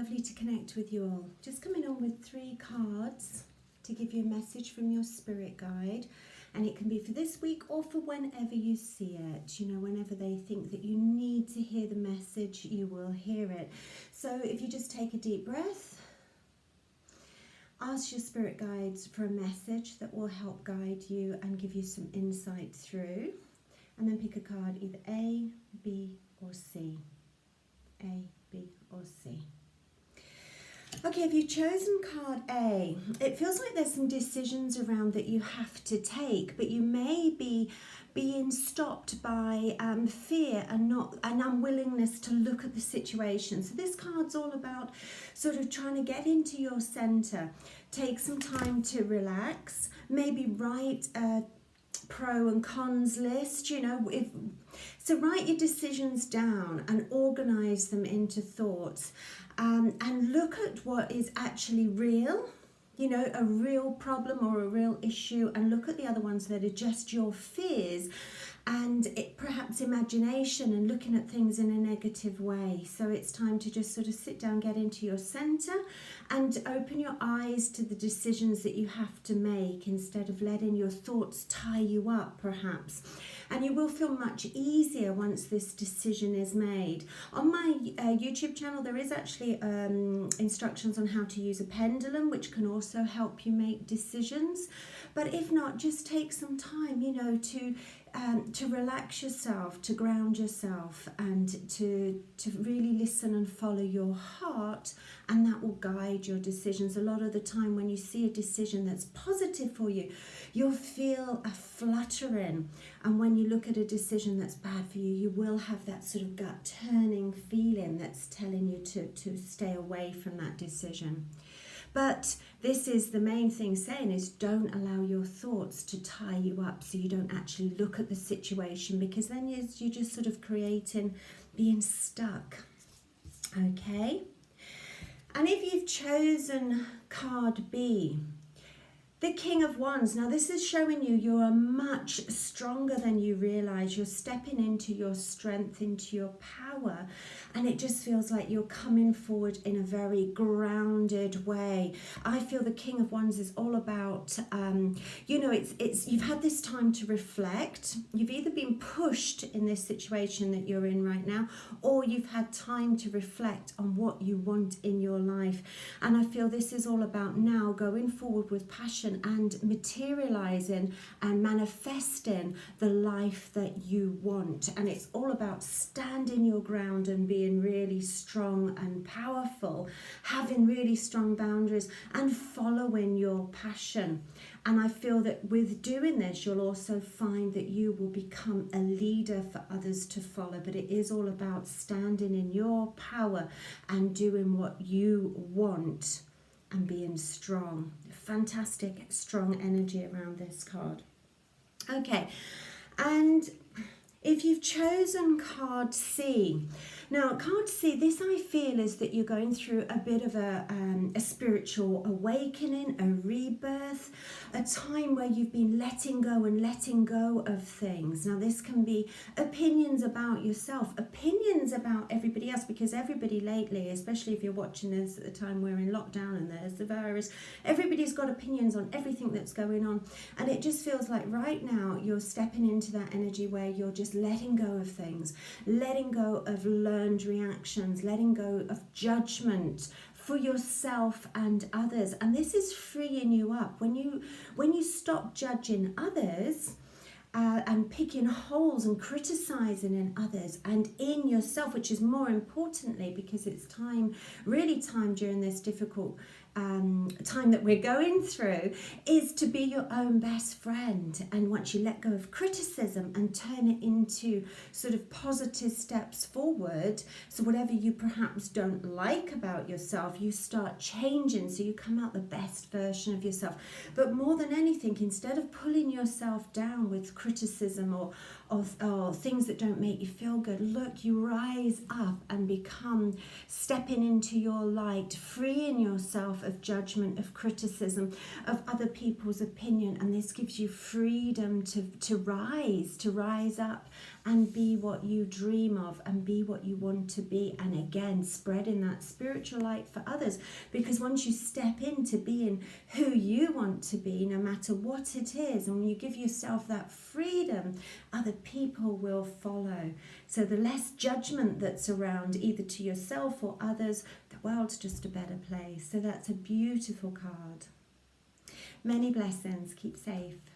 lovely to connect with you all. Just coming on with 3 cards to give you a message from your spirit guide. And it can be for this week or for whenever you see it. You know, whenever they think that you need to hear the message, you will hear it. So if you just take a deep breath, ask your spirit guides for a message that will help guide you and give you some insight through. And then pick a card, either A, B or C. A, B or C. Okay, if you've chosen card A, it feels like there's some decisions around that you have to take, but you may be being stopped by fear and unwillingness to look at the situation. So this card's all about sort of trying to get into your center, take some time to relax, maybe write a pro and cons list, you know, so write your decisions down and organize them into thoughts, and look at what is actually real, you know, a real problem or a real issue, and look at the other ones that are just your fears and perhaps imagination and looking at things in a negative way. So it's time to just sort of sit down, get into your center and open your eyes to the decisions that you have to make instead of letting your thoughts tie you up perhaps. And you will feel much easier once this decision is made. On my YouTube channel, there is actually instructions on how to use a pendulum, which can also help you make decisions. But if not, just take some time, you know, to relax yourself, to ground yourself, and to really listen and follow your heart, and that will guide your decisions. A lot of the time when you see a decision that's positive for you, you'll feel a fluttering, and when you look at a decision that's bad for you, you will have that sort of gut turning feeling that's telling you to stay away from that decision. But this is the main thing saying is don't allow your thoughts to tie you up so you don't actually look at the situation, because then you're just sort of being stuck. Okay? And if you've chosen card B, the King of Wands. Now this is showing you are much stronger than you realize. You're stepping into your strength, into your power, and it just feels like you're coming forward in a very grounded way. I feel the King of Wands is all about, you know, it's you've had this time to reflect. You've either been pushed in this situation that you're in right now, or you've had time to reflect on what you want in your life. And I feel this is all about now going forward with passion and materializing and manifesting the life that you want. And it's all about standing your ground and being really strong and powerful, having really strong boundaries and following your passion. And I feel that with doing this, you'll also find that you will become a leader for others to follow. But it is all about standing in your power and doing what you want and being strong. Fantastic, strong energy around this card. Okay, and if you've chosen card C, now card C, this I feel is that you're going through a bit of a spiritual awakening, a rebirth, a time where you've been letting go of things. Now this can be opinions about yourself, opinions about everybody else, because everybody lately, especially if you're watching this at the time we're in lockdown and there's the virus, everybody's got opinions on everything that's going on. And it just feels like right now you're stepping into that energy where you're just letting go of things, letting go of learned reactions, letting go of judgment for yourself and others. And this is freeing you up. When you stop judging others and picking holes and criticizing in others and in yourself, which is more importantly, because it's time during this difficult time that we're going through, is to be your own best friend. And once you let go of criticism and turn it into sort of positive steps forward, so whatever you perhaps don't like about yourself, you start changing so you come out the best version of yourself. But more than anything, instead of pulling yourself down with criticism or things that don't make you feel good, look, you rise up and become stepping into your light, freeing yourself of judgment, of criticism, of other people's opinion. And this gives you freedom to rise up and be what you dream of and be what you want to be. And again, spreading that spiritual light for others, because once you step into being who you want to be, no matter what it is, and when you give yourself that freedom, other people will follow. So the less judgment that's around, either to yourself or others, the world's just a better place. So that's a beautiful card. Many blessings. Keep safe.